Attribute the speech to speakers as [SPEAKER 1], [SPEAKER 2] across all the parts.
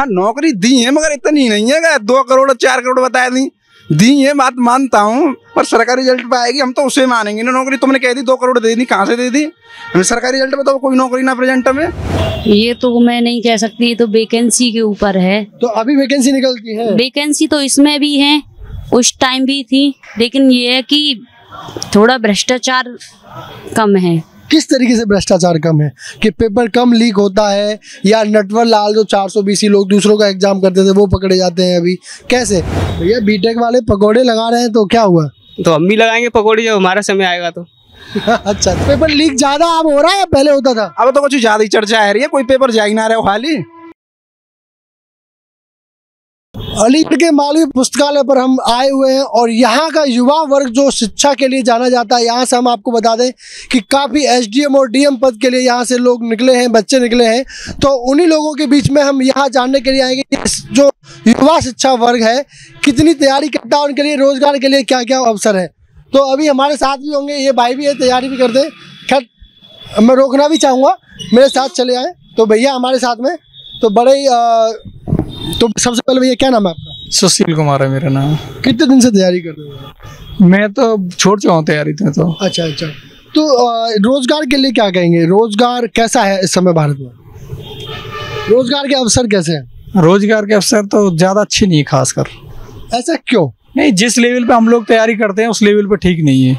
[SPEAKER 1] हाँ नौकरी दी है मगर इतनी नहीं है, 2 करोड़ 4 करोड़ बता दी है, बात मानता हूँ, पर सरकारी रिजल्ट पे आएगी हम तो उसे मानेंगे ना। नौकरी तुमने कह दी 2 करोड़ दे दी, कहाँ से दे दी? सरकारी रिजल्ट पे तो कोई नौकरी ना प्रेजेंट में।
[SPEAKER 2] ये तो मैं नहीं कह सकती, ये तो वैकेंसी के ऊपर है।
[SPEAKER 3] तो अभी वैकेंसी निकलती है?
[SPEAKER 2] वैकेंसी तो इसमें भी है, उस टाइम भी थी, लेकिन ये है कि थोड़ा भ्रष्टाचार कम है।
[SPEAKER 3] किस तरीके से भ्रष्टाचार कम है? कि पेपर कम लीक होता है, या नटवर लाल जो 420 लोग दूसरों का एग्जाम करते थे वो पकड़े जाते हैं अभी? कैसे भैया बीटेक वाले पकौड़े लगा रहे हैं तो क्या हुआ?
[SPEAKER 4] तो हम भी लगाएंगे पकौड़े जब हमारा समय आएगा तो।
[SPEAKER 3] अच्छा, पेपर लीक ज्यादा अब हो रहा है, पहले होता था?
[SPEAKER 1] अब तो कुछ ज्यादा ही चर्चा आ रही है, कोई पेपर जा ही ना रहे हो खाली।
[SPEAKER 3] अलीगढ़ के मालवीय पुस्तकालय पर हम आए हुए हैं और यहाँ का युवा वर्ग जो शिक्षा के लिए जाना जाता है, यहाँ से हम आपको बता दें कि काफ़ी एसडीएम और डीएम पद के लिए यहाँ से लोग निकले हैं, बच्चे निकले हैं। तो उन्हीं लोगों के बीच में हम यहाँ जानने के लिए आएंगे कि जो युवा शिक्षा वर्ग है कितनी तैयारी करता है, उनके लिए रोजगार के लिए क्या क्या अवसर है। तो अभी हमारे साथ भी होंगे, ये भाई भी है, तैयारी भी करते हैं। खैर मैं रोकना भी चाहूँगा, मेरे साथ चले आए। तो भैया हमारे साथ में तो बड़े ही तो सबसे पहले भैया क्या नाम है आपका?
[SPEAKER 5] सुशील कुमार है मेरा नाम।
[SPEAKER 3] कितने दिन से तैयारी कर रहे हो?
[SPEAKER 5] मैं तो छोड़ चुका हूँ तैयारी में तो।
[SPEAKER 3] अच्छा अच्छा, तो रोजगार के लिए क्या कहेंगे? रोजगार कैसा है इस समय भारत में? रोजगार के अवसर कैसे हैं?
[SPEAKER 5] रोजगार के अवसर तो ज़्यादा अच्छे नहीं है खासकर।
[SPEAKER 3] ऐसा क्यों?
[SPEAKER 5] नहीं, जिस लेवल पे हम लोग तैयारी करते हैं उस लेवल पे ठीक नहीं है।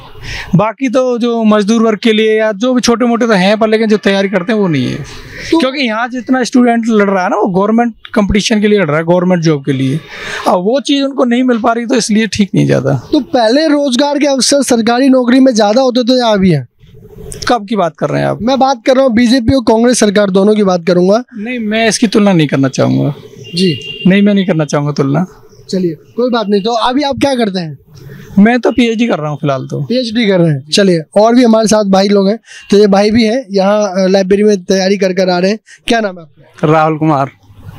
[SPEAKER 5] बाकी तो जो मजदूर वर्ग के लिए या जो भी छोटे मोटे तो हैं, पर लेकिन जो तैयारी करते हैं वो नहीं है। क्योंकि यहाँ जितना स्टूडेंट लड़ रहा है ना वो गवर्नमेंट कंपटीशन के लिए लड़ रहा है, गवर्नमेंट जॉब के लिए। अब वो चीज़ उनको नहीं मिल पा रही तो इसलिए ठीक नहीं ज़्यादा।
[SPEAKER 3] तो पहले रोजगार के अवसर सरकारी नौकरी में ज़्यादा होते थे या अभी है?
[SPEAKER 5] कब की बात कर रहे हैं आप?
[SPEAKER 3] मैं बात कर रहा हूँ बीजेपी और कांग्रेस सरकार दोनों की बात करूँगा।
[SPEAKER 5] नहीं, मैं इसकी तुलना नहीं करना चाहूँगा
[SPEAKER 3] जी।
[SPEAKER 5] नहीं, मैं नहीं करना चाहूँगा तुलना।
[SPEAKER 3] चलिए कोई बात नहीं। तो अभी आप क्या करते हैं?
[SPEAKER 5] मैं तो पीएचडी कर रहा हूँ फिलहाल तो।
[SPEAKER 3] पीएचडी कर रहे हैं। चलिए, और भी हमारे साथ भाई लोग हैं, तो ये भाई भी हैं यहाँ लाइब्रेरी में तैयारी कर आ रहे हैं। क्या नाम है आपका?
[SPEAKER 1] राहुल कुमार।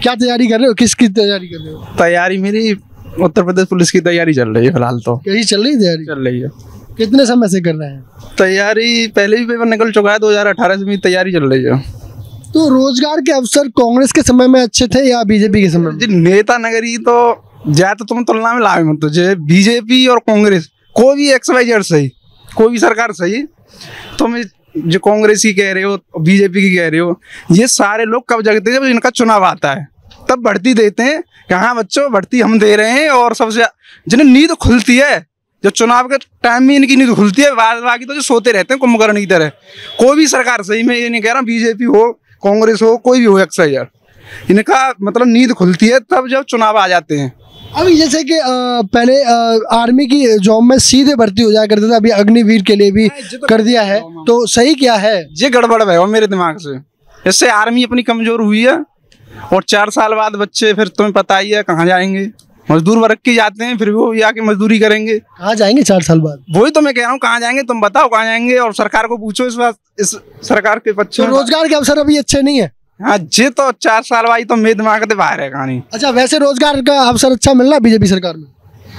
[SPEAKER 3] क्या तैयारी कर रहे हो? किसकी तैयारी कर रहे हो?
[SPEAKER 1] तैयारी मेरी उत्तर प्रदेश पुलिस की तैयारी चल रही है फिलहाल तो।
[SPEAKER 3] यही चल रही तैयारी?
[SPEAKER 1] चल रही है।
[SPEAKER 3] कितने समय से कर रहे हैं
[SPEAKER 1] तैयारी? पहले भी पेपर निकल चुका है, 2018 से भी तैयारी चल रही है।
[SPEAKER 3] तो रोजगार के अवसर कांग्रेस के समय में अच्छे थे या बीजेपी के समय में?
[SPEAKER 1] नेता नगरी तो ज्यादा तुम तुलना में लाए मत, तुझे बीजेपी और कांग्रेस कोई भी XYZ सही, कोई भी सरकार सही, तुम जो कांग्रेस की कह रहे हो बीजेपी की कह रहे हो, ये सारे लोग कब जगते हैं? जब इनका चुनाव आता है तब भर्ती देते हैं कि हाँ बच्चों भर्ती हम दे रहे हैं। और सबसे जिन्हें नींद खुलती है जो चुनाव के टाइम में इनकी नींद खुलती है, बाकी तो जो सोते रहते हैं कुंभकर्ण की तरह। कोई भी सरकार सही, मैं ये नहीं कह रहा बीजेपी हो कांग्रेस हो कोई भी हो XYZ, इनका मतलब नींद खुलती है तब जब चुनाव आ जाते हैं।
[SPEAKER 3] अभी जैसे कि पहले आर्मी की जॉब में सीधे भर्ती हो जाया करते थे, अभी अग्निवीर के लिए भी कर दिया है, तो सही क्या है?
[SPEAKER 1] ये गड़बड़ है मेरे दिमाग से। इससे आर्मी अपनी कमजोर हुई है और 4 साल बाद बच्चे फिर तुम्हें पता ही है कहाँ जाएंगे, मजदूर वर्ग के जाते हैं, फिर वो आके मजदूरी करेंगे।
[SPEAKER 3] कहाँ जाएंगे 4 साल बाद?
[SPEAKER 1] वही तो मैं कह रहा हूँ, कहाँ जाएंगे तुम बताओ, कहाँ जाएंगे? और सरकार को पूछो इस बात, इस सरकार के बच्चों।
[SPEAKER 3] तो रोजगार के अवसर अभी अच्छे नहीं है?
[SPEAKER 1] हाँ जी, तो 4 साल बाद तो मेरे दिमाग से बाहर है कहानी।
[SPEAKER 3] अच्छा, वैसे रोजगार का अवसर अच्छा मिल रहा है बीजेपी सरकार में?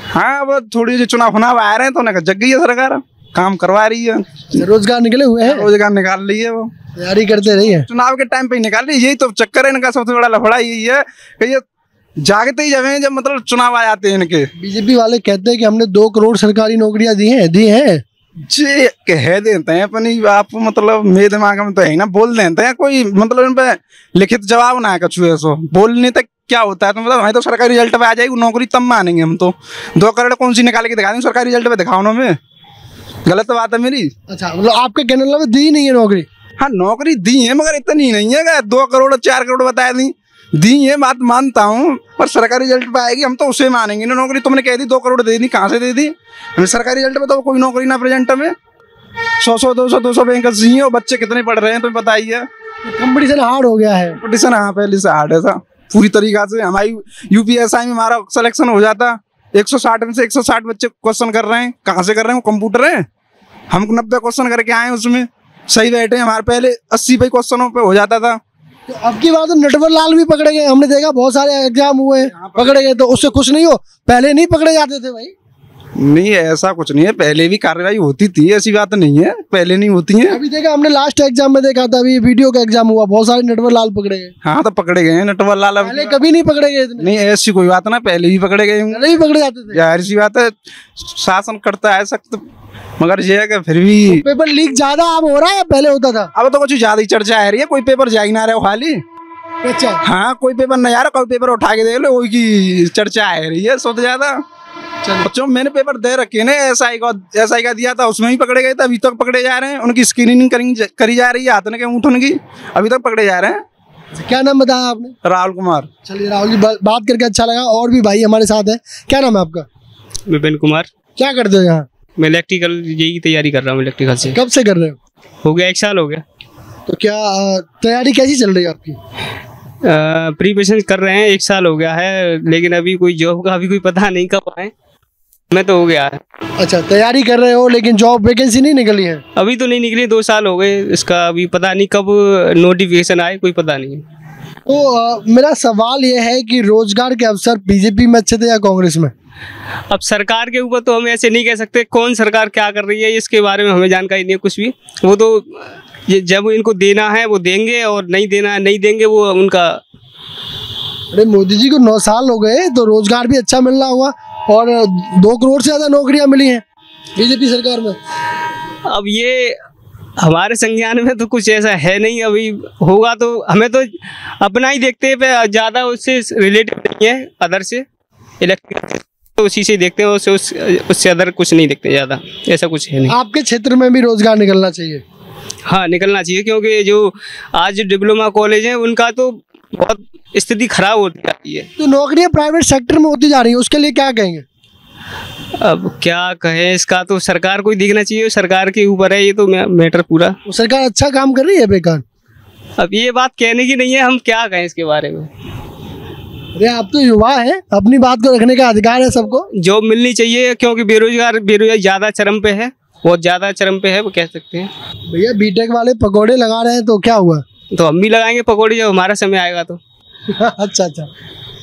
[SPEAKER 1] हाँ, अब थोड़ी जो चुनाव आ रहे हैं तो उन्हें जग गई है सरकार, काम करवा रही है।
[SPEAKER 3] रोजगार निकले हुए हैं?
[SPEAKER 1] रोजगार निकाल रही है, वो
[SPEAKER 3] तैयारी करते रही है,
[SPEAKER 1] चुनाव के टाइम पे ही निकाल रही है। यही तो चक्कर है इनका, सबसे बड़ा लफड़ा यही है कि ये जागते ही जब मतलब चुनाव आ जाते हैं इनके।
[SPEAKER 3] बीजेपी वाले कहते हैं कि हमने 2 करोड़ सरकारी नौकरियां दी हैं
[SPEAKER 1] जी, कह देते हैं अपनी आप, मतलब मेरे दिमाग में तो है ना, बोल देते हैं, कोई मतलब इन पे लिखित जवाब ना है कछु ऐसा बोलने तक क्या होता है। तो मतलब हमें तो सरकारी रिजल्ट पे आ जाएगी नौकरी तब मानेंगे हम तो। 2 करोड़ कौन सी निकाल के दिखा देंगे सरकारी रिजल्ट पे? दिखाओ ना, में गलत बात है मेरी।
[SPEAKER 3] अच्छा, मतलब आपके कहने लगे दी नहीं है नौकरी?
[SPEAKER 1] हाँ नौकरी दी है मगर इतनी नहीं है, 2 करोड़ 4 करोड़ बता दी है, बात मानता हूँ, पर सरकारी रिजल्ट पे आएगी हम तो उसे मानेंगे ना। नौकरी तुमने कह दी 2 करोड़ दे दी, कहाँ से दे दी? सरकारी रिजल्ट पे तो कोई नौकरी ना प्रेजेंट में। 100-200 वैकेंसी है और बच्चे कितने पढ़ रहे हैं तुम्हें पता ही है।
[SPEAKER 3] कंपटीशन हार्ड हो गया है।
[SPEAKER 1] कंपटीशन हाँ पहले से हार्ड है सा पूरी तरीका से। हमारी UPSI में हमारा सिलेक्शन हो जाता, 160 में से 160 बच्चे क्वेश्चन कर रहे हैं। कहाँ से कर रहे हैं? वो कंप्यूटर है। हम 90 क्वेश्चन करके आए, उसमें सही बैठे। हमारे पहले 80 पे क्वेश्चनों पे हो जाता था।
[SPEAKER 3] तो अब की बात नटवर लाल भी पकड़े गए, हमने देखा बहुत सारे एग्जाम हुए पकड़े गए, तो उससे खुश नहीं हो? पहले नहीं पकड़े जाते थे भाई।
[SPEAKER 1] नहीं ऐसा कुछ नहीं है, पहले भी कार्रवाई होती थी, ऐसी बात नहीं है, पहले नहीं होती है।
[SPEAKER 3] अभी देखा हमने लास्ट एग्जाम में देखा था, अभी वीडियो का एग्जाम हुआ, बहुत सारे नटवर लाल पकड़े गए।
[SPEAKER 1] हाँ तो पकड़े गए हैं नटवर लाल।
[SPEAKER 3] पहले कभी नहीं पकड़े गए इतने।
[SPEAKER 1] नहीं ऐसी कोई बात ना, पहले भी पकड़े गए होंगे।
[SPEAKER 3] पहले भी पकड़े जाते थे।
[SPEAKER 1] जाहिर सी बात है, शासन करता है सख्त, मगर ये है कि फिर भी
[SPEAKER 3] पेपर लीक ज्यादा अब हो रहा है या पहले होता था?
[SPEAKER 1] अब तो कुछ ज्यादा ही चर्चा है रही है, कोई पेपर जा ही ना रहे खाली।
[SPEAKER 3] अच्छा।
[SPEAKER 1] हाँ कोई पेपर नहीं आ रहा, कोई पेपर उठा के देख लो, वही की चर्चा है रही है सबसे ज्यादा। बच्चों मैंने पेपर दे रखे ना, एसआई का दिया था, उसमें भी पकड़े गए थे, अभी तक पकड़े जा रहे हैं। उनकी स्क्रीनिंग करी जा रही है, हाथ के ऊँटन की, अभी तक पकड़े जा रहे हैं।
[SPEAKER 3] क्या नाम बताया आपने?
[SPEAKER 1] राहुल कुमार।
[SPEAKER 3] चलिए राहुल जी, बात करके अच्छा लगा। और भी भाई हमारे साथ है, क्या नाम है आपका?
[SPEAKER 4] विपिन कुमार।
[SPEAKER 3] क्या करते हो यहाँ?
[SPEAKER 4] मैं इलेक्ट्रिकल यही तैयारी कर रहा हूँ, इलेक्ट्रिकल से।
[SPEAKER 3] कब से कर रहे हो?
[SPEAKER 4] हो गया 1 साल हो गया।
[SPEAKER 3] तो क्या तैयारी कैसी चल रही है आपकी?
[SPEAKER 4] प्रिपरेशन कर रहे हैं, 1 साल हो गया है, लेकिन अभी कोई जॉब का अभी कोई पता नहीं कब आए। मैं तो हो गया है।
[SPEAKER 3] अच्छा तैयारी कर रहे हो, लेकिन जॉब वैकेंसी नहीं निकली है?
[SPEAKER 4] अभी तो नहीं निकली, 2 साल हो गए इसका, अभी पता नहीं कब नोटिफिकेशन आए, कोई पता नहीं।
[SPEAKER 3] तो मेरा सवाल ये है कि रोजगार के अवसर बीजेपी में अच्छे थे या कांग्रेस में?
[SPEAKER 4] अब सरकार के ऊपर तो हम ऐसे नहीं कह सकते, कौन सरकार क्या कर रही है इसके बारे में हमें जानकारी नहीं है कुछ भी। वो तो ये जब इनको देना है वो देंगे, और नहीं देना है नहीं देंगे, वो उनका।
[SPEAKER 3] अरे मोदी जी को 9 साल हो गए, तो रोजगार भी अच्छा मिल रहा होगा, और 2 करोड़ से ज्यादा नौकरियां मिली हैं बीजेपी सरकार में।
[SPEAKER 4] अब ये हमारे संज्ञान में तो कुछ ऐसा है नहीं, अभी होगा तो हमें तो अपना ही देखते हैं, ज़्यादा उससे रिलेटेड नहीं है अदर से। इलेक्ट्रिक तो उसी से देखते हैं, उससे अदर कुछ नहीं देखते ज़्यादा, ऐसा कुछ है नहीं।
[SPEAKER 3] आपके क्षेत्र में भी रोजगार निकलना चाहिए?
[SPEAKER 4] हाँ निकलना चाहिए, क्योंकि जो आज डिप्लोमा कॉलेज हैं उनका तो बहुत स्थिति खराब होती जाती है।
[SPEAKER 3] तो नौकरियां प्राइवेट सेक्टर में होती जा रही है, उसके लिए क्या कहेंगे?
[SPEAKER 4] अब क्या कहें, इसका तो सरकार को ही देखना चाहिए, सरकार के ऊपर है ये तो मैटर पूरा।
[SPEAKER 3] वो सरकार अच्छा काम कर रही है बेकार?
[SPEAKER 4] अब ये बात कहने की नहीं है, हम क्या कहें इसके बारे में।
[SPEAKER 3] अरे आप तो युवा हैं, अपनी बात को रखने का अधिकार है सबको।
[SPEAKER 4] जॉब मिलनी चाहिए, क्योंकि बेरोजगार ज़्यादा चरम पे है, बहुत ज़्यादा चरम पे है, वो कह सकते हैं।
[SPEAKER 3] भैया बीटेक वाले पकौड़े लगा रहे हैं, तो क्या हुआ?
[SPEAKER 4] तो हम भी लगाएंगे पकौड़े जब हमारा समय आएगा तो।
[SPEAKER 3] अच्छा अच्छा,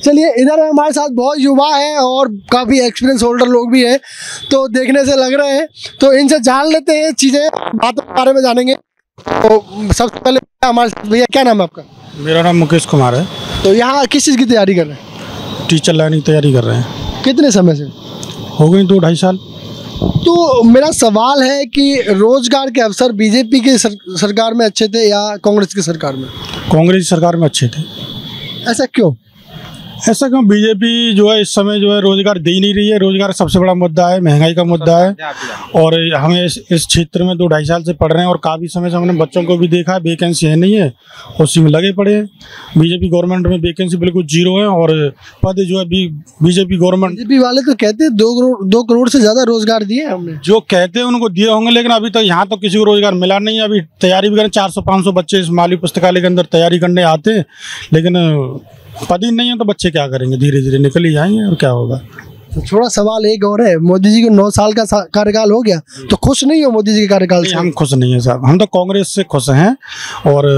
[SPEAKER 3] चलिए इधर हमारे साथ बहुत युवा हैं और काफ़ी एक्सपीरियंस होल्डर लोग भी हैं, तो देखने से लग रहे हैं, तो इनसे जान लेते हैं चीज़ें, बातों के बारे में जानेंगे। तो सबसे पहले हमारे साथ भैया, क्या नाम है आपका?
[SPEAKER 6] मेरा नाम मुकेश कुमार है।
[SPEAKER 3] तो यहाँ किस चीज़ की तैयारी कर रहे हैं?
[SPEAKER 6] टीचर लाइन की तैयारी कर रहे हैं।
[SPEAKER 3] कितने समय से?
[SPEAKER 6] हो गई 2-2.5 साल।
[SPEAKER 3] तो मेरा सवाल है कि रोजगार के अवसर बीजेपी के सरकार में अच्छे थे या कांग्रेस की सरकार में?
[SPEAKER 6] कांग्रेस सरकार में अच्छे थे। ऐसा क्यों? बीजेपी जो है इस समय जो है रोजगार दे ही नहीं रही है। रोजगार सबसे बड़ा मुद्दा है, महंगाई का मुद्दा है, और हमें इस क्षेत्र में 2-2.5 साल से पढ़ रहे हैं, और काफ़ी समय से हमने बच्चों को भी देखा है, वैकेंसी है नहीं है, उसी में लगे पड़े हैं। बीजेपी गवर्नमेंट में वैकेंसी बिल्कुल 0 है, और पद जो है बीजेपी गवर्नमेंट।
[SPEAKER 3] बीजेपी वाले तो कहते हैं 2 करोड़ से ज़्यादा रोजगार दिए हमने।
[SPEAKER 6] जो कहते हैं उनको दिए होंगे, लेकिन अभी तक यहाँ तो किसी को रोजगार मिला नहीं है। अभी तैयारी भी करें, 400-500 बच्चे इस माली पुस्तकालय के अंदर तैयारी करने आते हैं, लेकिन पद ही नहीं है, तो बच्चे क्या करेंगे? धीरे धीरे निकल ही जाएंगे, और क्या होगा।
[SPEAKER 3] तो थोड़ा सवाल एक और है, मोदी जी को 9 साल का कार्यकाल हो गया, तो खुश नहीं हो मोदी जी के कार्यकाल से?
[SPEAKER 6] हम खुश नहीं है साहब, हम तो कांग्रेस से खुश हैं, और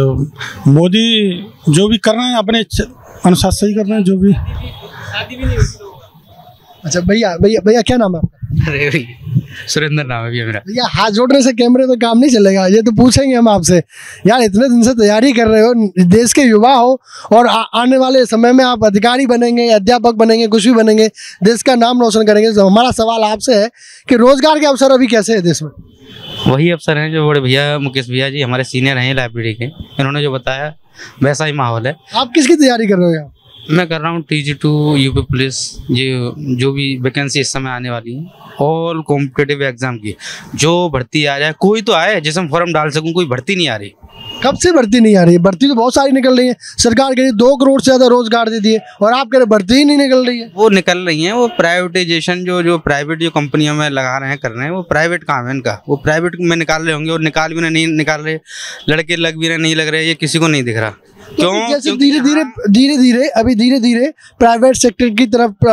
[SPEAKER 6] मोदी जो भी कर रहे हैं अपने अनुसार सही कर रहे हैं, जो भी। अच्छा भैया क्या नाम है आपका?
[SPEAKER 7] अरे सुरेंद्र नाम है भैया मेरा।
[SPEAKER 3] भैया हाथ जोड़ने से कैमरे पे काम नहीं चलेगा, ये तो पूछेंगे हम आपसे। यार इतने दिन से तैयारी कर रहे हो, देश के युवा हो, और आने वाले समय में आप अधिकारी बनेंगे, अध्यापक बनेंगे, कुछ भी बनेंगे, देश का नाम रोशन करेंगे। तो हमारा सवाल आपसे है कि रोजगार के अवसर अभी कैसे है देश में?
[SPEAKER 7] वही अवसर हैं जो बड़े भैया मुकेश भैया जी हमारे सीनियर हैं लाइब्रेरी के, इन्होंने जो बताया वैसा ही माहौल है।
[SPEAKER 3] आप किसकी तैयारी कर रहे हो यहाँ?
[SPEAKER 7] मैं कर रहा हूँ TG2 यूपी पुलिस, ये जो भी वैकेंसी इस समय आने वाली है, ऑल कॉम्पिटिटिव एग्जाम की, जो भर्ती आ जाए, कोई तो आए जिसमें फॉर्म डाल सकूं, कोई भर्ती नहीं आ रही।
[SPEAKER 3] कब से भर्ती नहीं आ रही है? भर्ती तो बहुत सारी निकल रही है, सरकार कह रही है 2 करोड़ से ज़्यादा रोजगार दे दिए, और आप कह रहे भर्ती ही नहीं निकल रही है।
[SPEAKER 7] वो निकल रही हैं, वो प्राइवेटाइजेशन जो प्राइवेट जो कंपनियों में लगा रहे हैं, कर रहे हैं, वो प्राइवेट काम है इनका, वो प्राइवेट में निकाल रहे होंगे, और निकाल भी नहीं निकाल रहे, लड़के लग भी नहीं लग रहे, ये किसी को नहीं दिख रहा।
[SPEAKER 3] क्यों? जैसे धीरे धीरे प्राइवेट सेक्टर की तरफ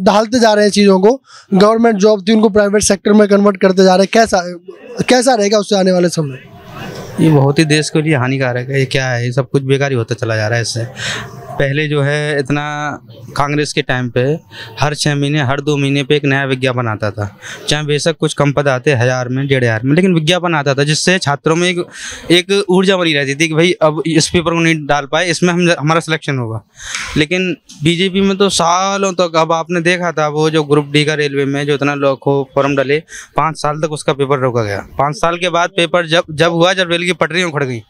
[SPEAKER 3] ढालते जा रहे हैं चीज़ों को, गवर्नमेंट जॉब थी उनको प्राइवेट सेक्टर में कन्वर्ट करते जा रहे हैं, कैसा रहेगा उससे आने वाले समय?
[SPEAKER 7] ये बहुत ही देश के लिए हानिकारक है। ये क्या है, ये सब कुछ बेकार ही होता चला जा रहा है इससे। पहले जो है इतना कांग्रेस के टाइम पे हर 6 महीने हर 2 महीने पे एक नया विज्ञापन आता था, चाहे बेशक कुछ कम पद आते 1000 में 1500 में, लेकिन विज्ञापन आता था जिससे छात्रों में एक ऊर्जा बनी रहती थी कि भाई अब इस पेपर को नहीं डाल पाए, इसमें हमारा सिलेक्शन होगा। लेकिन बीजेपी में तो सालों तक, अब आपने देखा था वो जो ग्रुप डी का रेलवे में जो इतना लोग को फॉर्म डाले, 5 साल तक उसका पेपर रोका गया। 5 साल के बाद पेपर जब हुआ, जब रेल की पटरियां उखड़ गई,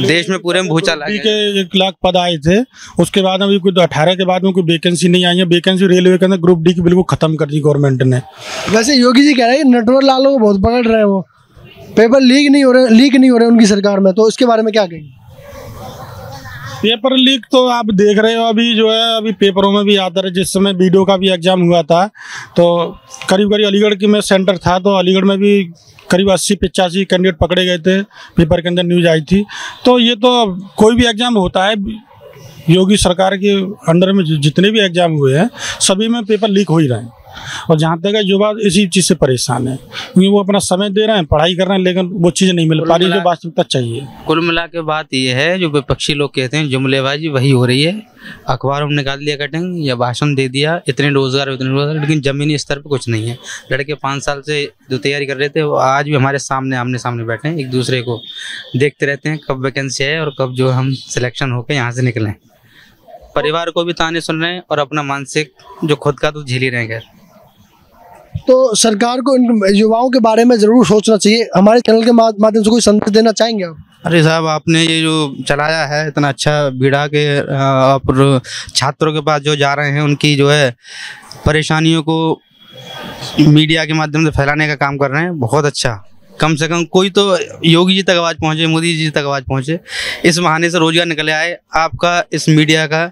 [SPEAKER 7] देश में पूरे में भूचाल आ गया।
[SPEAKER 6] 1 लाख पद आए थे, उसके बाद अभी कोई 18 के बाद में कोई वैकेंसी नहीं आई है। वैकेंसी रेलवे के अंदर ग्रुप डी की बिल्कुल खत्म कर दी गवर्नमेंट ने।
[SPEAKER 3] वैसे योगी जी कह रहे हैं नटवर लालों को बहुत पकड़ रहे हैं, वो पेपर लीक नहीं हो रहे उनकी सरकार में, तो इसके बारे में क्या कहेंगे?
[SPEAKER 6] पेपर लीक तो आप देख रहे हो, अभी जो है अभी पेपरों में भी आता है। जिस समय बीडीओ का भी एग्जाम हुआ था तो करीब अलीगढ़ की में सेंटर था, तो अलीगढ़ में भी करीब 80-85 कैंडिडेट पकड़े गए थे, पेपर के अंदर न्यूज आई थी। तो ये तो कोई भी एग्जाम होता है, योगी सरकार के अंडर में जितने भी एग्जाम हुए हैं सभी में पेपर लीक हो ही रहे हैं। और जहाँ तक है युवा इसी चीज़ से परेशान है, क्योंकि वो अपना समय दे रहे हैं, पढ़ाई कर रहे हैं, लेकिन वो चीज़ नहीं मिल पा रही जो वास्तविकता चाहिए।
[SPEAKER 7] कुल मिला के बात ये है, जो विपक्षी लोग कहते हैं जुमलेबाजी वही हो रही है। अखबारों में निकाल दिया कटिंग या भाषण दे दिया, इतने रोजगार, लेकिन जमीनी स्तर पे कुछ नहीं है। लड़के 5 साल से जो तैयारी कर रहे थे वो आज भी हमारे सामने आमने सामने बैठे हैं, एक दूसरे को देखते रहते हैं कब वैकेंसी है और कब जो हम सिलेक्शन होकर यहाँ से निकलें। परिवार को भी ताने सुन रहे हैं और अपना मानसिक जो खुद का तो झेल ही रहे हैं।
[SPEAKER 3] तो सरकार को इन युवाओं के बारे में जरूर सोचना चाहिए। हमारे चैनल के माध्यम से कोई संदेश देना चाहेंगे आप?
[SPEAKER 7] अरे साहब, आपने ये जो चलाया है इतना अच्छा बीड़ा के आप छात्रों के पास जो जा रहे हैं, उनकी जो है परेशानियों को मीडिया के माध्यम से फैलाने का काम कर रहे हैं, बहुत अच्छा। कम से कम कोई तो योगी जी तक आवाज़ पहुँचे, मोदी जी तक आवाज़ पहुँचे, इस बहाने से रोजगार निकले आए। आपका इस मीडिया का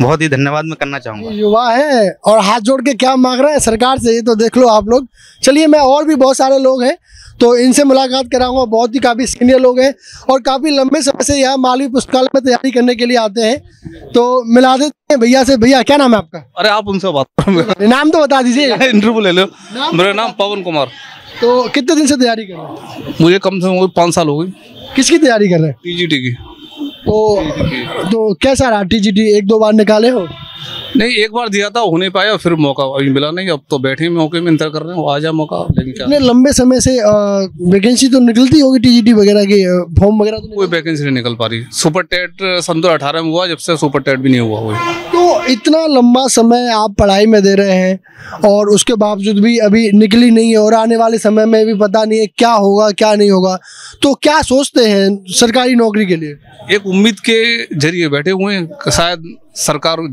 [SPEAKER 7] बहुत ही धन्यवाद मैं करना चाहूँगा।
[SPEAKER 3] युवा है और हाथ जोड़ के क्या मांग रहे हैं सरकार से, ये तो देख लो आप लोग। चलिए, मैं और भी बहुत सारे लोग हैं तो इनसे मुलाकात कराऊंगा। बहुत ही काफ़ी सीनियर लोग हैं और काफ़ी लंबे समय से यहाँ मालवीय पुस्तकालय में तैयारी करने के लिए आते हैं। तो मिला देते हैं भैया से। भैया, क्या नाम है आपका?
[SPEAKER 8] अरे आप उनसे बात करो,
[SPEAKER 3] नाम तो बता दीजिए।
[SPEAKER 8] इंटरव्यू ले लो। मेरा नाम पवन कुमार।
[SPEAKER 3] तो कितने दिन से तैयारी कर रहे हैं?
[SPEAKER 8] मुझे कम से कम 5 साल हो गई।
[SPEAKER 3] किसकी तैयारी कर रहे हैं?
[SPEAKER 8] टीजीटी की।
[SPEAKER 3] तो कैसा रहा टीजीटी? 1-2 बार निकाले हो?
[SPEAKER 8] नहीं, एक बार दिया था, हो नहीं पाया, फिर मौका अभी मिला नहीं। अब तो बैठे मौके में इंतजार कर रहे हैं, आ जाए मौका। लेकिन क्या
[SPEAKER 3] इतने लंबे समय से वैकेंसी तो निकलती होगी टीजीटी वगैरह की, फॉर्म वगैरह तो
[SPEAKER 8] कोई वैकेंसी नहीं निकल पा रही। सुपर टेट सन 2018 में हुआ, जब से सुपर टेट भी नहीं हुआ कोई।
[SPEAKER 3] तो इतना लंबा समय आप पढ़ाई में दे रहे हैं और उसके बावजूद भी अभी निकली नहीं है और आने वाले समय में भी पता नहीं है क्या होगा क्या नहीं होगा, तो क्या सोचते हैं सरकारी नौकरी के लिए?
[SPEAKER 8] एक उम्मीद के जरिए बैठे हुए हैं, शायद सरकार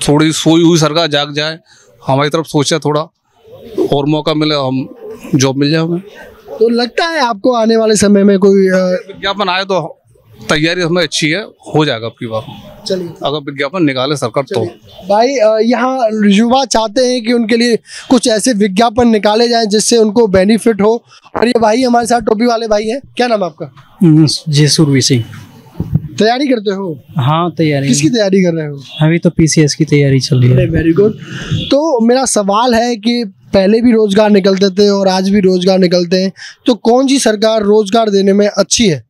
[SPEAKER 8] थोड़ी सोई हुई सरकार जाग जाए, हमारी तरफ सोचे थोड़ा और मौका मिले, हम जॉब मिल जाए हमें।
[SPEAKER 3] तो लगता है आपको आने वाले समय में कोई
[SPEAKER 8] विज्ञापन आए तो तैयारी हमें अच्छी है, हो जाएगा आपकी बात।
[SPEAKER 3] चलिए,
[SPEAKER 8] अगर विज्ञापन निकाले सरकार तो।
[SPEAKER 3] भाई, यहाँ युवा चाहते हैं कि उनके लिए कुछ ऐसे विज्ञापन निकाले जाएं जिससे उनको बेनिफिट हो। और ये भाई हमारे साथ टोपी वाले भाई हैं। क्या नाम है आपका?
[SPEAKER 5] जयसुरवीर सिंह।
[SPEAKER 3] तैयारी करते हो?
[SPEAKER 5] हाँ, तैयारी।
[SPEAKER 3] किसकी तैयारी कर रहे हो?
[SPEAKER 5] अभी तो पीसीएस की तैयारी चल रही है।
[SPEAKER 3] Very good. तो मेरा सवाल है कि पहले भी रोजगार निकलते थे और आज भी रोजगार निकलते हैं, तो कौन सी सरकार रोजगार देने में अच्छी है?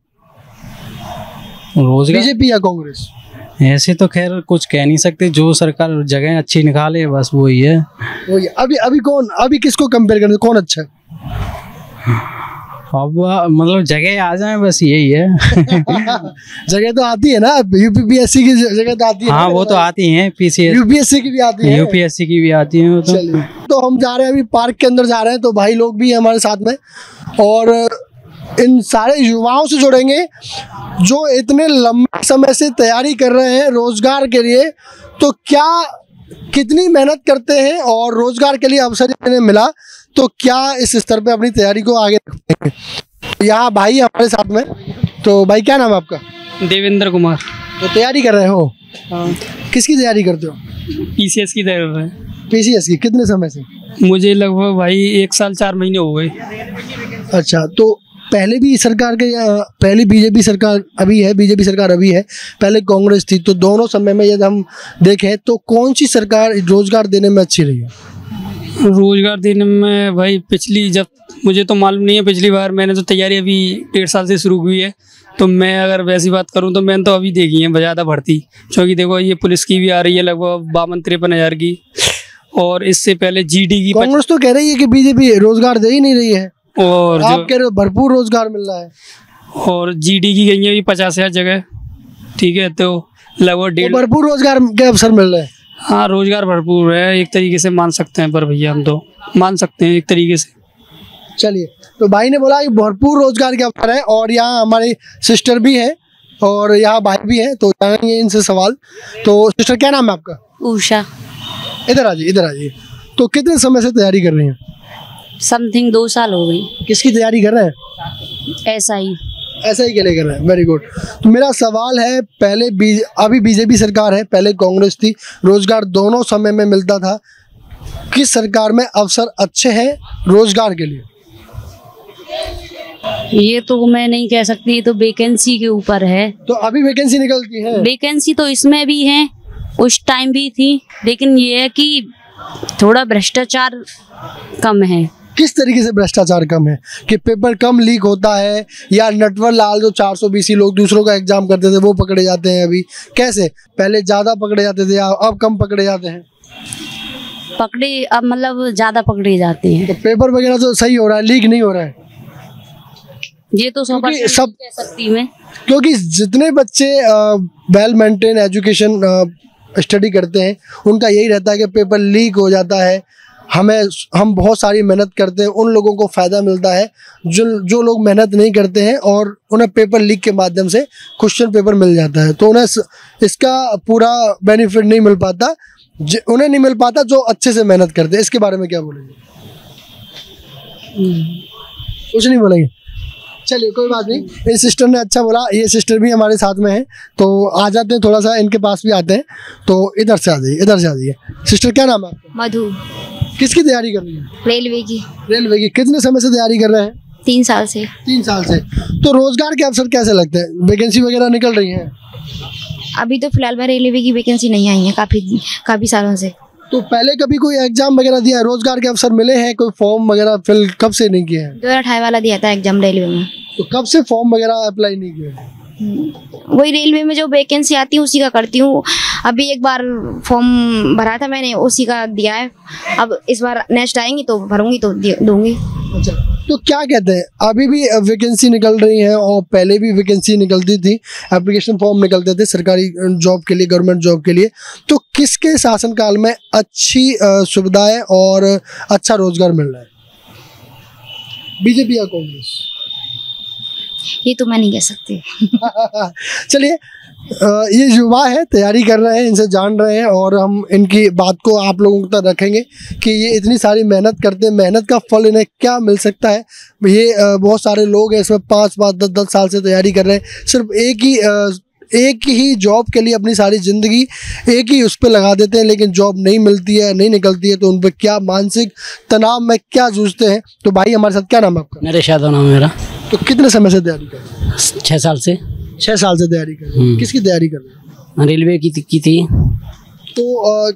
[SPEAKER 5] रोजगार
[SPEAKER 3] बीजेपी या कांग्रेस?
[SPEAKER 5] ऐसे तो खैर कुछ कह नहीं सकते, जो सरकार जगह अच्छी निकाले बस वही है।
[SPEAKER 3] वही। अभी किसको कंपेयर करें, कौन अच्छा है?
[SPEAKER 5] अब मतलब जगह आ जाए बस यही है।
[SPEAKER 3] जगह तो आती है ना, यूपीपीएससी की जगह तो आती है।
[SPEAKER 5] हाँ, वो तो आती है। पीसीएस,
[SPEAKER 3] यूपीएससी की भी आती है,
[SPEAKER 5] यूपीएससी की भी आती है।
[SPEAKER 3] तो हम जा रहे हैं अभी पार्क के अंदर जा रहे हैं, तो भाई लोग भी हमारे साथ में और इन सारे युवाओं से जुड़ेंगे जो इतने लंबे समय से तैयारी कर रहे हैं रोजगार के लिए। तो क्या कितनी मेहनत करते हैं और रोजगार के लिए अवसर इन्हें मिला तो क्या इस स्तर पे अपनी तैयारी को आगे रखते हैं। यहाँ भाई हमारे साथ में। तो भाई, क्या नाम है आपका?
[SPEAKER 4] देवेंद्र कुमार।
[SPEAKER 3] तो तैयारी कर रहे हो? किसकी तैयारी करते हो?
[SPEAKER 4] पीसीएस की तैयारी है।
[SPEAKER 3] पीसीएस की? कितने समय से?
[SPEAKER 4] मुझे लगभग भाई 1 साल 4 महीने हो गए।
[SPEAKER 3] अच्छा, तो पहले भी सरकार के पहले बीजेपी सरकार अभी है, बीजेपी सरकार अभी है, पहले कांग्रेस थी, तो दोनों समय में यदि हम देखें तो कौन सी सरकार रोजगार देने में अच्छी रही है?
[SPEAKER 4] रोजगार देने में भाई पिछली, जब मुझे तो मालूम नहीं है, पिछली बार मैंने तो तैयारी अभी 1.5 साल से शुरू हुई है, तो मैं अगर वैसी बात करूं तो मैंने तो अभी देखी है ज़्यादा भर्ती, क्योंकि देखो ये पुलिस की भी आ रही है लगभग 52-53 हज़ार की, और इससे पहले जीडी की
[SPEAKER 3] कांग्रेस तो कह रही है कि बीजेपी रोजगार दे ही नहीं रही है,
[SPEAKER 4] और
[SPEAKER 3] आप कह रहे हो भरपूर रोजगार मिल रहा है,
[SPEAKER 4] और जीडी की गई है भी 50,000 जगह, ठीक है, तो लगभग 1.5
[SPEAKER 3] भरपूर रोजगार के अवसर मिल रहे हैं।
[SPEAKER 4] हाँ, रोजगार भरपूर है एक तरीके से मान सकते हैं, पर भैया हम तो मान सकते हैं एक तरीके से।
[SPEAKER 3] चलिए, तो भाई ने बोला कि भरपूर रोजगार के अवसर है, और यहाँ हमारी सिस्टर भी है और यहाँ भाई भी है, तो जानेंगे इनसे सवाल। तो सिस्टर क्या नाम है आपका?
[SPEAKER 2] उषा।
[SPEAKER 3] इधर आ जाइए, इधर आ जाइए। तो कितने समय से तैयारी कर रही हैं?
[SPEAKER 2] समथिंग 2 साल हो गई।
[SPEAKER 3] किसकी तैयारी कर रहे हैं?
[SPEAKER 2] ऐसा ही
[SPEAKER 3] के लिए कर रहे हैं, वेरी गुड। तो मेरा सवाल है, पहले अभी बीजेपी सरकार है, पहले कांग्रेस थी, रोजगार दोनों समय में मिलता था, किस सरकार में अवसर अच्छे हैं रोजगार के लिए?
[SPEAKER 2] ये तो मैं नहीं कह सकती, ये तो वैकेंसी के ऊपर है।
[SPEAKER 3] तो अभी वैकेंसी निकलती है?
[SPEAKER 2] वैकेंसी तो इसमें भी है, उस टाइम भी थी, लेकिन ये है कि थोड़ा भ्रष्टाचार कम है।
[SPEAKER 3] किस तरीके से भ्रष्टाचार कम है? कि पेपर कम लीक होता है, या नटवर लाल जो 420 लोग दूसरों का एग्जाम करते थे वो पकड़े जाते हैं अभी? कैसे पहले ज्यादा पकड़े जाते थे, अब कम पकड़े जाते हैं?
[SPEAKER 2] पकड़े अब मतलब ज्यादा पकड़े जाते हैं।
[SPEAKER 3] तो पेपर वगैरह तो सही हो रहा है, लीक नहीं हो रहा है?
[SPEAKER 2] ये तो सब कह सकती मैं,
[SPEAKER 3] क्योंकि जितने बच्चे वेल मेंटेन एजुकेशन स्टडी करते हैं उनका यही रहता है कि पेपर लीक हो जाता है, हम बहुत सारी मेहनत करते हैं, उन लोगों को फ़ायदा मिलता है जो लोग मेहनत नहीं करते हैं और उन्हें पेपर लीक के माध्यम से क्वेश्चन पेपर मिल जाता है, तो उन्हें इसका पूरा बेनिफिट नहीं मिल पाता, उन्हें नहीं मिल पाता जो अच्छे से मेहनत करते हैं। इसके बारे में क्या बोलेंगे? कुछ नहीं बोलेंगे? चलिए कोई बात नहीं, इस सिस्टर ने अच्छा बोला, ये सिस्टर भी हमारे साथ में है, तो आ जाते हैं, थोड़ा सा इनके पास भी आते हैं। तो इधर से आ जाइए, इधर से आ जाइए। सिस्टर क्या नाम है आपका?
[SPEAKER 9] मधु।
[SPEAKER 3] किसकी तैयारी कर रही है?
[SPEAKER 9] रेलवे की।
[SPEAKER 3] रेलवे की। कितने समय से तैयारी कर रहे हैं?
[SPEAKER 9] 3 साल से।
[SPEAKER 3] 3 साल से। तो रोजगार के अवसर कैसे लगते हैं? वैकेंसी वगैरह निकल रही है?
[SPEAKER 9] अभी तो फिलहाल में रेलवे की वैकेंसी नहीं आई है काफी सालों से।
[SPEAKER 3] तो पहले कभी कोई एग्जाम वगैरह दिया है? रोजगार के अवसर मिले हैं? कोई फॉर्म वगैरह फिल कब से नहीं किया है?
[SPEAKER 9] 2028 वाला दिया था एग्जाम रेलवे में।
[SPEAKER 3] तो कब से फॉर्म वगैरह अप्लाई नहीं किया?
[SPEAKER 9] वही रेलवे में जो वैकेंसी आती है उसी का करती हूँ। अभी एक बार फॉर्म भरा था मैंने, उसी का दिया है। अब इस बार नेक्स्ट आएंगी तो भरूंगी तो दूंगी।
[SPEAKER 3] अच्छा, तो क्या कहते हैं, अभी भी वैकेंसी निकल रही है और पहले भी वैकेंसी निकलती थी, एप्लीकेशन फॉर्म निकलते थे सरकारी जॉब के लिए, गवर्नमेंट जॉब के लिए, तो किसके शासनकाल में अच्छी सुविधाएं और अच्छा रोजगार मिल रहा है? बीजेपी या कांग्रेस?
[SPEAKER 9] ये तो मैं नहीं कह सकती।
[SPEAKER 3] चलिए, ये युवा है, तैयारी कर रहे हैं, इनसे जान रहे हैं और हम इनकी बात को आप लोगों तक रखेंगे कि ये इतनी सारी मेहनत करते हैं, मेहनत का फल इन्हें क्या मिल सकता है। ये बहुत सारे लोग हैं इसमें 5-5, 10-10 साल से तैयारी कर रहे हैं, सिर्फ एक ही जॉब के लिए अपनी सारी ज़िंदगी एक ही उस पर लगा देते हैं, लेकिन जॉब नहीं मिलती है, नहीं निकलती है, तो उन पर क्या मानसिक तनाव में क्या जूझते हैं। तो भाई हमारे साथ, क्या नाम है आपका?
[SPEAKER 10] नरेश यादव नाम है मेरा।
[SPEAKER 3] तो कितने समय से तैयारी कर रहे हैं?
[SPEAKER 10] 6 साल से।
[SPEAKER 3] 6 साल से तैयारी कर रहे हैं। किसकी तैयारी कर रहे हैं?
[SPEAKER 10] रेलवे की थी।
[SPEAKER 3] तो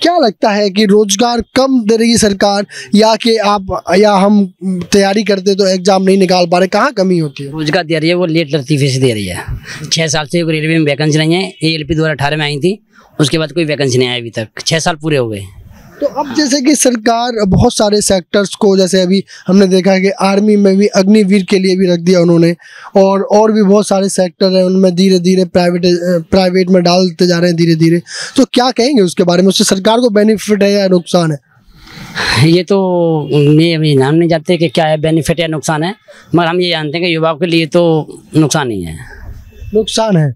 [SPEAKER 3] क्या लगता है कि रोजगार कम दे रही सरकार, या हम तैयारी करते तो एग्जाम नहीं निकाल पा रहे? कहाँ कमी होती है?
[SPEAKER 10] रोजगार दे रही है वो लेट लतीफे से दे रही है। 6 साल से रेलवे में वैकेंसी नहीं है। ALP 2018 में आई थी, उसके बाद कोई वैकेंसी नहीं आई अभी तक। 6 साल पूरे हो गए।
[SPEAKER 3] तो अब जैसे कि सरकार बहुत सारे सेक्टर्स को, जैसे अभी हमने देखा है कि आर्मी में भी अग्निवीर के लिए भी रख दिया उन्होंने, और भी बहुत सारे सेक्टर हैं, उनमें धीरे धीरे प्राइवेट में डालते जा रहे हैं धीरे धीरे। तो क्या कहेंगे उसके बारे में? उससे सरकार को बेनिफिट है या नुकसान है?
[SPEAKER 10] ये तो ये अभी नाम नहीं जानते कि क्या है बेनिफिट या नुकसान है, मगर हम ये जानते हैं कि युवाओं के लिए तो नुकसान नहीं है।
[SPEAKER 3] नुकसान है?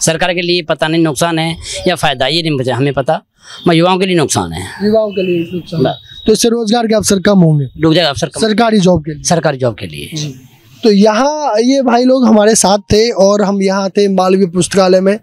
[SPEAKER 10] सरकार के लिए पता नहीं नुकसान है या फायदा, ये नहीं मुझे हमें पता, मगर युवाओं के लिए नुकसान है।
[SPEAKER 3] युवाओं के लिए नुकसान। तो इससे रोजगार के अवसर कम होंगे?
[SPEAKER 10] अवसर
[SPEAKER 3] सरकारी जॉब के लिए।
[SPEAKER 10] सरकारी जॉब के लिए।
[SPEAKER 3] तो यहाँ ये भाई लोग हमारे साथ थे और हम यहाँ थे मालवीय पुस्तकालय में,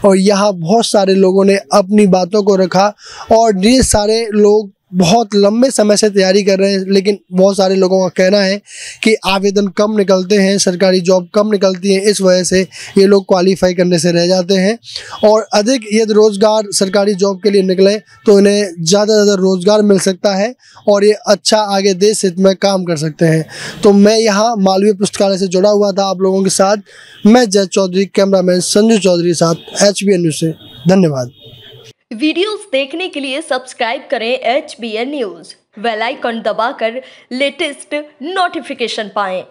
[SPEAKER 3] और यहाँ बहुत सारे लोगों ने अपनी बातों को रखा और ढेर सारे लोग बहुत लंबे समय से तैयारी कर रहे हैं, लेकिन बहुत सारे लोगों का कहना है कि आवेदन कम निकलते हैं, सरकारी जॉब कम निकलती है, इस वजह से ये लोग क्वालिफाई करने से रह जाते हैं। और अधिक यदि रोज़गार सरकारी जॉब के लिए निकले तो इन्हें ज़्यादा से ज़्यादा रोज़गार मिल सकता है और ये अच्छा आगे देश हित में काम कर सकते हैं। तो मैं यहाँ मालवीय पुस्तकालय से जुड़ा हुआ था आप लोगों के साथ, मैं जय चौधरी, कैमरामैन संजू चौधरी के साथ HBN न्यूज़ से। धन्यवाद।
[SPEAKER 11] वीडियोस देखने के लिए सब्सक्राइब करें HBN न्यूज़, बेल आइकन दबाकर लेटेस्ट नोटिफिकेशन पाएं।